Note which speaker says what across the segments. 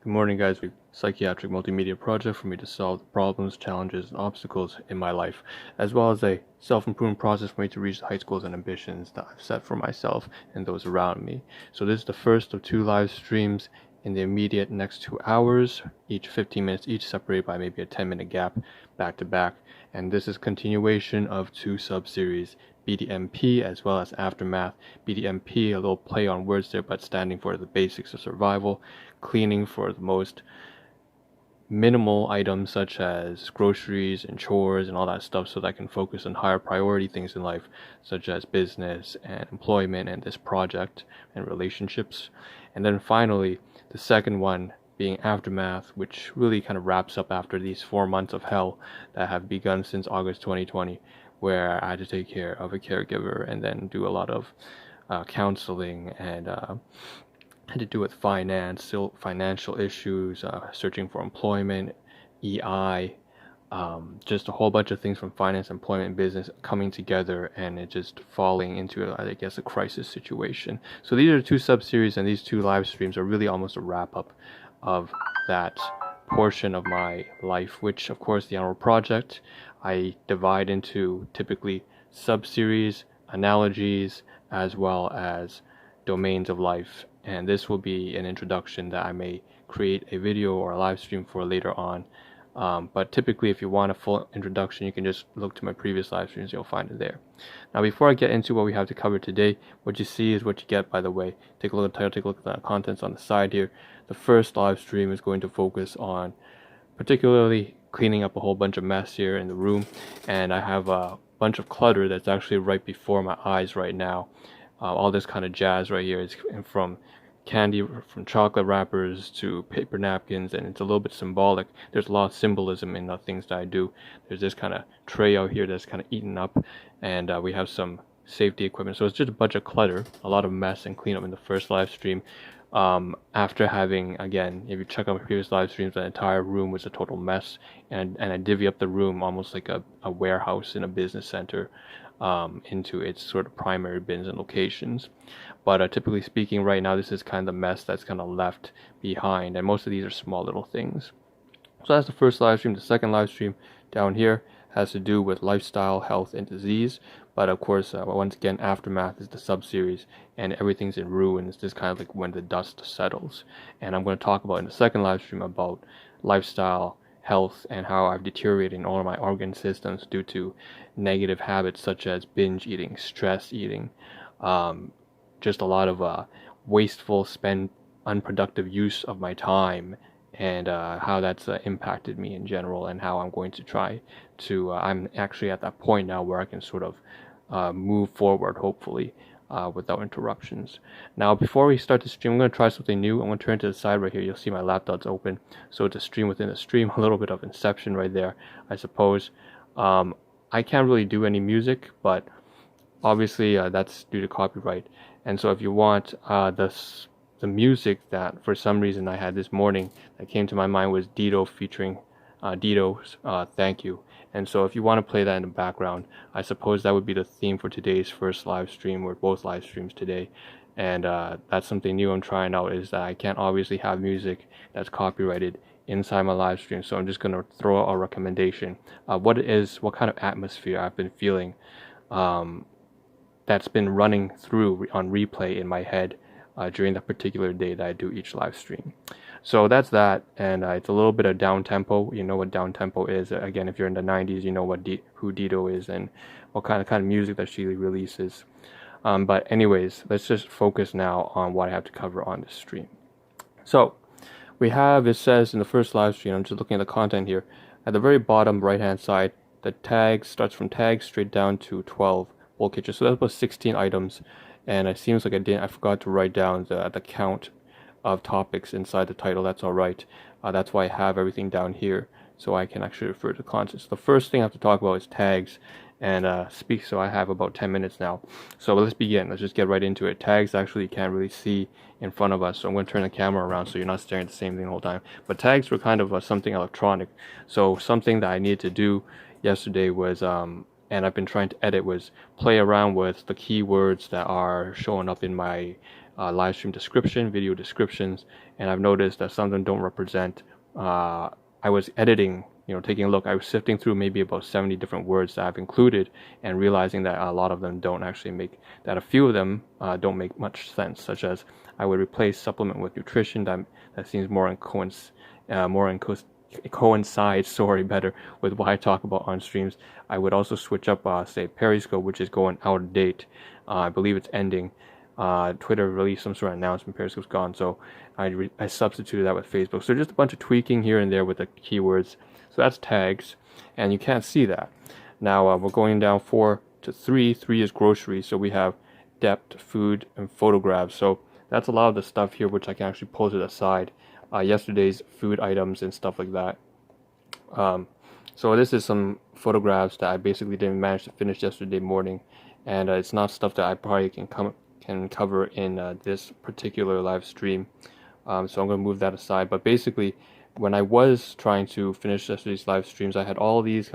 Speaker 1: Good morning, guys. A psychiatric multimedia project for me to solve the problems, challenges, and obstacles in my life, as well as a self-improvement process for me to reach the height goals and ambitions that I've set for myself and those around me. So this is the first of 2 live streams in the immediate next 2 hours, each 15 minutes each, separated by maybe a 10-minute gap back to back. And this is continuation of 2 sub-series, BDMP as well as Aftermath. BDMP, a little play on words there, but standing for the basics of survival, cleaning for the most minimal items such as groceries and chores and all that stuff, so that I can focus on higher priority things in life such as business and employment and this project and relationships. And then finally, the second one being Aftermath, which really kind of wraps up after these 4 months of hell that have begun since August 2020, where I had to take care of a caregiver and then do a lot of counseling and had to do with financial issues, searching for employment, EI, just a whole bunch of things from finance, employment, and business coming together, and it just falling into, I guess, a crisis situation. So these are 2 sub-series, and these 2 live streams are really almost a wrap-up of that portion of my life, which, of course, the Ahn Rho Project, I divide into typically sub-series, analogies, as well as domains of life. And this will be an introduction that I may create a video or a live stream for later on. But typically, if you want a full introduction, you can just look to my previous live streams. You'll find it there. Now, before I get into what we have to cover today, what you see is what you get, by the way. Take a look at the title, take a look at the contents on the side here. The first live stream is going to focus on particularly cleaning up a whole bunch of mess here in the room. And I have a bunch of clutter that's actually right before my eyes right now. All this kind of jazz right here is from candy, from chocolate wrappers to paper napkins, and it's a little bit symbolic. There's a lot of symbolism in the things that I do. There's this kind of tray out here that's kind of eaten up, and we have some safety equipment. So it's just a bunch of clutter, a lot of mess and cleanup in the first live stream. After having, again, if you check out my previous live streams, the entire room was a total mess, and I divvy up the room almost like a warehouse in a business center into its sort of primary bins and locations. But typically speaking, right now, this is kind of the mess that's kind of left behind, and most of these are small little things. So that's the first live stream. The second live stream down here has to do with lifestyle, health, and disease. But of course, once again, Aftermath is the sub-series, and everything's in ruins. This is kind of like when the dust settles. And I'm going to talk about in the second live stream about lifestyle, health, and how I've deteriorated in all of my organ systems due to negative habits such as binge eating, stress eating, just a lot of wasteful, unproductive use of my time, and how that's impacted me in general, and how I'm going to try to, I'm actually at that point now where I can sort of move forward, hopefully, without interruptions. Now, before we start the stream, I'm going to try something new. I'm going to turn to the side right here. You'll see my laptop's open, so it's a stream within a stream, a little bit of inception right there, I suppose. I can't really do any music, but obviously that's due to copyright. And so if you want the music that for some reason I had this morning that came to my mind was Dido featuring Dido's Thank You. And so if you want to play that in the background, I suppose that would be the theme for today's first live stream, or both live streams today. And that's something new I'm trying out, is that I can't obviously have music that's copyrighted inside my live stream. So I'm just going to throw out a recommendation. What kind of atmosphere I've been feeling that's been running through on replay in my head during that particular day that I do each live stream. So that's that, and it's a little bit of down tempo. You know what down tempo is. Again, if you're in the 90s, you know who Dido is and what kind of music that she releases. But anyways, let's just focus now on what I have to cover on this stream. So we have, it says in the first live stream, I'm just looking at the content here, at the very bottom right hand side, the tag starts from tags straight down to 12 bulk hitches. So that's about 16 items, and it seems like I forgot to write down the count of topics inside the title. That's all right. That's why I have everything down here, so I can actually refer to content. So the first thing I have to talk about is tags and speak. So I have about 10 minutes now. So let's begin. Let's just get right into it. Tags actually you can't really see in front of us, so I'm going to turn the camera around so you're not staring at the same thing the whole time. But tags were kind of something electronic. So something that I needed to do yesterday was and I've been trying to edit, was play around with the keywords that are showing up in my live stream description, video descriptions, and I've noticed that some of them don't represent. I was editing, taking a look. I was sifting through maybe about 70 different words that I've included, and realizing that a lot of them don't actually make, that a few of them don't make much sense, such as I would replace supplement with nutrition. That seems more in coincides better with what I talk about on streams. I would also switch up say Periscope, which is going out of date. I believe it's ending. Twitter released some sort of announcement, Periscope's gone, so I substituted that with Facebook. So just a bunch of tweaking here and there with the keywords. So that's tags, and you can't see that. Now we're going down 4 to 3. 3 is groceries, so we have depth, food, and photographs. So that's a lot of the stuff here which I can actually pull to the side. Yesterday's food items and stuff like that. So this is some photographs that I basically didn't manage to finish yesterday morning, and it's not stuff that I probably can cover in this particular live stream. So I'm going to move that aside. But basically, when I was trying to finish yesterday's live streams, I had all these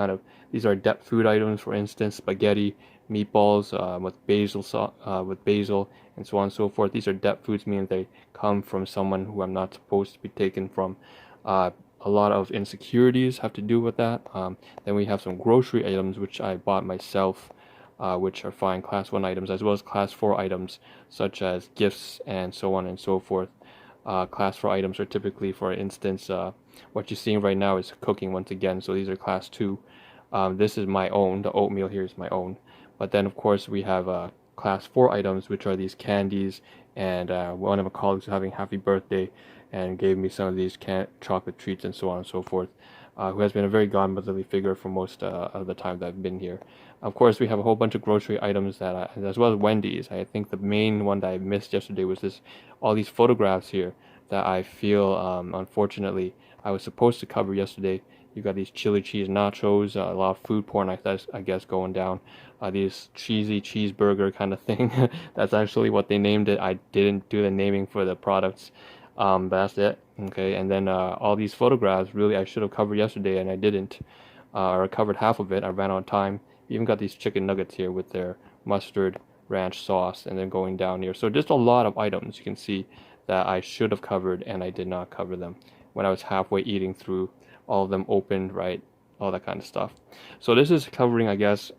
Speaker 1: these are depth food items. For instance, spaghetti, meatballs with basil, and so on and so forth. These are depth foods, meaning they come from someone who I'm not supposed to be taken from. A lot of insecurities have to do with that. Then we have some grocery items which I bought myself, which are fine class 1 items, as well as class 4 items such as gifts and so on and so forth. Class 4 items are typically, for instance, what you're seeing right now is cooking once again, so these are class 2. This is my own, the oatmeal here is my own. But then of course we have class 4 items, which are these candies, and one of my colleagues is having happy birthday and gave me some of these chocolate treats and so on and so forth, who has been a very godmotherly figure for most of the time that I've been here. Of course, we have a whole bunch of grocery items that, as well as Wendy's. I think the main one that I missed yesterday was all these photographs here that I feel, unfortunately, I was supposed to cover yesterday. You got these chili cheese nachos, a lot of food porn, I guess, going down. These cheesy cheeseburger kind of thing. That's actually what they named it. I didn't do the naming for the products, but that's it. Okay, and then all these photographs, really, I should have covered yesterday, and I didn't. Or I covered half of it. I ran out of time. You even got these chicken nuggets here with their mustard ranch sauce, and then going down here. So just a lot of items you can see that I should have covered, and I did not cover them when I was halfway eating through all of them opened, right? All that kind of stuff. So this is covering, I guess,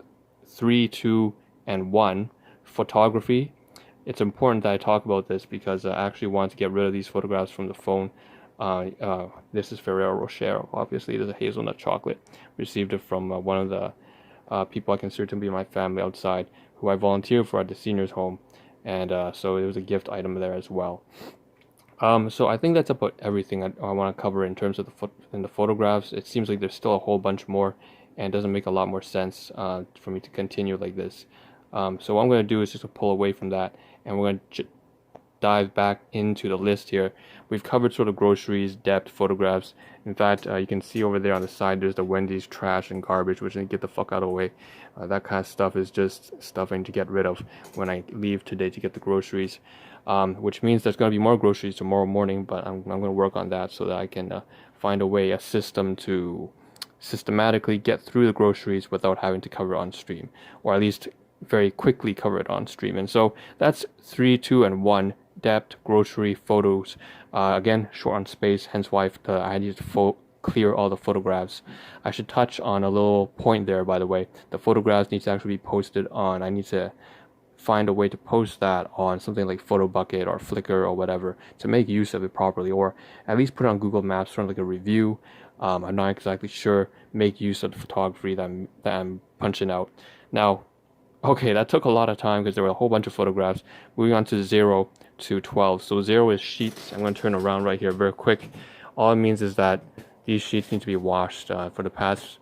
Speaker 1: 3, 2, and 1. Photography. It's important that I talk about this because I actually want to get rid of these photographs from the phone. This is Ferrero Rocher. Obviously, there's a hazelnut chocolate. Received it from one of the people I consider to be my family outside, who I volunteered for at the seniors home, and so it was a gift item there as well. So I think that's about everything I want to cover in terms of the photographs. It seems like there's still a whole bunch more, and it doesn't make a lot more sense for me to continue like this. So what I'm going to do is just to pull away from that, and we're going to dive back into the list here. We've covered sort of groceries, depth, photographs. In fact, you can see over there on the side there's the Wendy's trash and garbage, which I need to get the fuck out of the way. That kind of stuff is just stuff I need to get rid of when I leave today to get the groceries, which means there's going to be more groceries tomorrow morning, but I'm going to work on that so that I can find a system to systematically get through the groceries without having to cover it on stream, or at least very quickly cover it on stream. And so that's 3, 2, and 1. Depth, grocery, photos. Again, short on space, hence why I need to clear all the photographs. I should touch on a little point there, by the way. The photographs need to actually be posted on, I need to find a way to post that on something like PhotoBucket or Flickr or whatever to make use of it properly, or at least put it on Google Maps for like a review. I'm not exactly sure. Make use of the photography that I'm punching out. Now, okay, that took a lot of time because there were a whole bunch of photographs. Moving on to 0 to 12. So 0 is sheets. I'm going to turn around right here very quick. All it means is that these sheets need to be washed. For the past,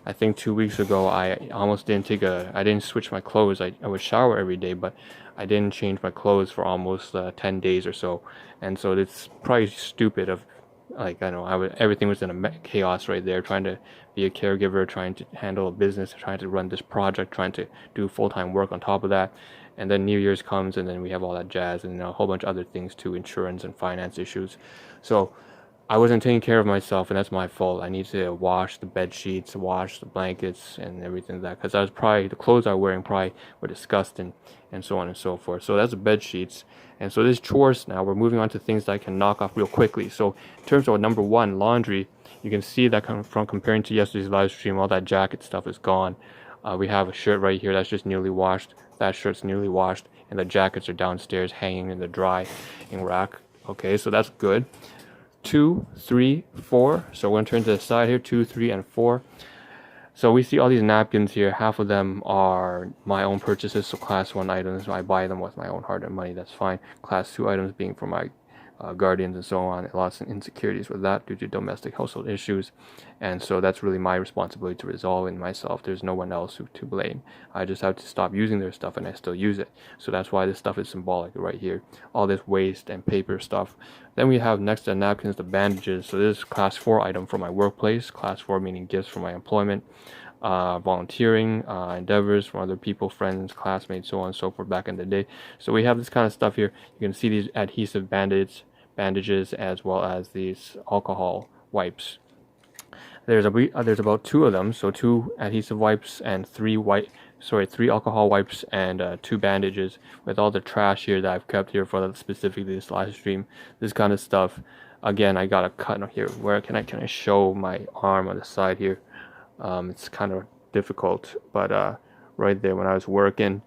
Speaker 1: I think 2 weeks ago, I almost didn't I didn't switch my clothes. I would shower every day, but I didn't change my clothes for almost 10 days or so. And so it's probably stupid of, like, I know, everything was in a chaos right there, trying to be a caregiver, trying to handle a business, trying to run this project, trying to do full-time work on top of that. And then New Year's comes, and then we have all that jazz, and a whole bunch of other things too, insurance and finance issues. So I wasn't taking care of myself, and that's my fault. I need to wash the bed sheets, wash the blankets, and everything like that, because I was probably, the clothes I was wearing probably were disgusting, and so on and so forth. So that's the bed sheets. And so this chores now, we're moving on to things that I can knock off real quickly. So in terms of number one, laundry, you can see that from comparing to yesterday's live stream, all that jacket stuff is gone. We have a shirt right here that's just newly washed. That shirt's newly washed, and the jackets are downstairs hanging in the drying rack. Okay, so that's good. 2, 3, 4. So we're going to turn to the side here, 2, 3, and 4. So we see all these napkins here. Half of them are my own purchases, so class 1 items. I buy them with my own hard-earned money, that's fine. Class 2 items being for my guardians and so on. Lots of insecurities with that due to domestic household issues. And so that's really my responsibility to resolve in myself. There's no one else to blame. I just have to stop using their stuff, and I still use it. So that's why this stuff is symbolic right here. All this waste and paper stuff. Then we have next to the napkins, the bandages. So this is class 4 item for my workplace. Class 4 meaning gifts for my employment. Volunteering endeavors from other people, friends, classmates, so on and so forth back in the day. So we have this kind of stuff here. You can see these adhesive bandages as well as these alcohol wipes. There's about 2 of them, so 2 adhesive wipes and 3 alcohol wipes and 2 bandages, with all the trash here that I've kept here for specifically this live stream. This kind of stuff. Again, I got a cut here. Where can I show my arm on the side here? It's kind of difficult, but right there when I was working,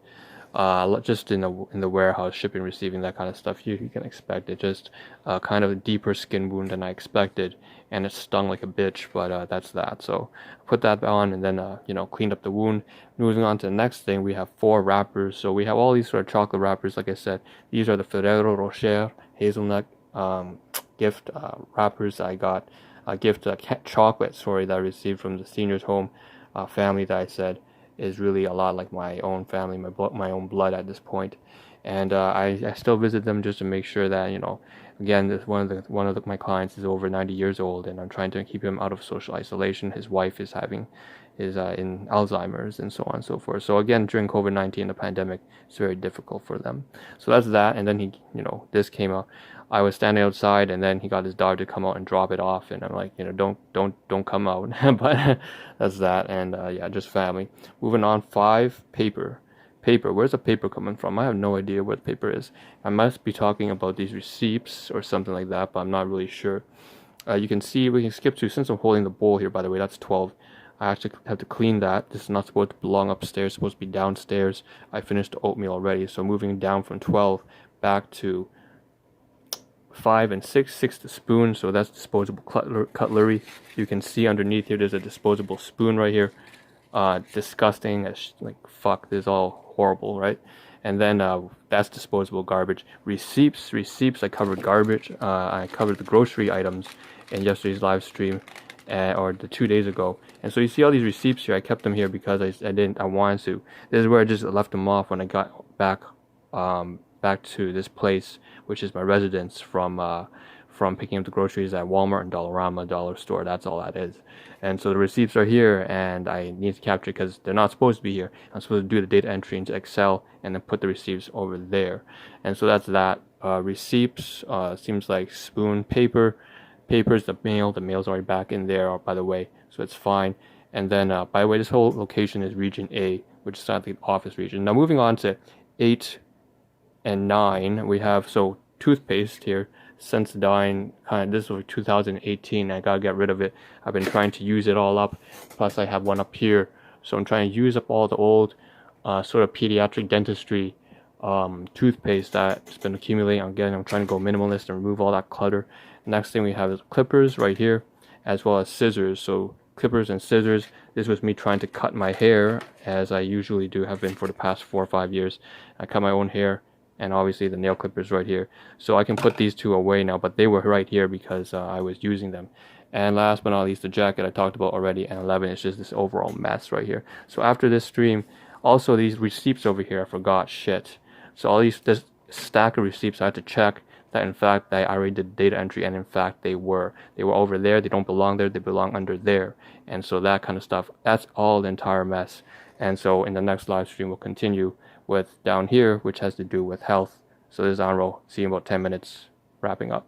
Speaker 1: just in the warehouse, shipping, receiving, that kind of stuff, you can expect it. Just kind of a deeper skin wound than I expected, and it stung like a bitch, but that's that. So put that on, and then cleaned up the wound. Moving on to the next thing, we have 4 wrappers. So we have all these sort of chocolate wrappers. Like I said, these are the Ferrero Rocher hazelnut gift wrappers. I got a gift chocolate that I received from the seniors home family that I said is really a lot like my own family, my own blood at this point. And I still visit them just to make sure that, again, one of my clients is over 90 years old, and I'm trying to keep him out of social isolation. His wife is in Alzheimer's and so on and so forth. So again, during COVID-19, the pandemic, it's very difficult for them. So that's that. And then this came out. I was standing outside, and then he got his daughter to come out and drop it off, and I'm like, don't come out. But that's that. And yeah, just family. Moving on, 5, paper. Where's the paper coming from? I have no idea what paper is. I must be talking about these receipts or something like that, but I'm not really sure. You can see, we can skip to, since I'm holding the bowl here, by the way, that's 12. I actually have to clean that. This is not supposed to belong upstairs, it's supposed to be downstairs. I finished the oatmeal already, so moving down from 12 back to 5 and 6. 6 the spoon, so that's disposable cutlery. You can see underneath here, there's a disposable spoon right here. Disgusting, like fuck, this is all horrible, right? And then that's disposable garbage. Receipts, I covered garbage. I covered the grocery items in yesterday's live stream, or the 2 days ago. And so you see all these receipts here. I kept them here because I wanted to. This is where I just left them off when I got back to this place, which is my residence from picking up the groceries at Walmart and Dollarama, dollar store. That's all that is. And so the receipts are here, and I need to capture it because they're not supposed to be here. I'm supposed to do the data entry into Excel and then put the receipts over there. And so that's that. Receipts, seems like spoon, paper. Paper's the mail. The mail's already back in there, by the way, so it's fine. And then, by the way, this whole location is region A, which is not the office region. Now moving on to 8 and 9, we have, so toothpaste here. Sensodyne, this was 2018. I gotta get rid of it. I've been trying to use it all up. Plus, I have one up here, so I'm trying to use up all the old sort of pediatric dentistry toothpaste that's been accumulating. Again, I'm trying to go minimalist and remove all that clutter. Next thing we have is clippers right here, as well as scissors. So clippers and scissors. This was me trying to cut my hair, as I usually do, have been for the past 4 or 5 years. I cut my own hair. And obviously the nail clippers right here. So I can put these 2 away now, but they were right here because I was using them. And last but not least, the jacket I talked about already. And 11 is just this overall mess right here. So after this stream, also these receipts over here, I forgot, shit. So all this stack of receipts, I had to check that in fact I already did data entry, and in fact they were over there. They don't belong there, they belong under there. And so that kind of stuff, that's all the entire mess. And so in the next live stream, we'll continue with down here, which has to do with health. So this is Ahn Rho. See you in about 10 minutes. Wrapping up.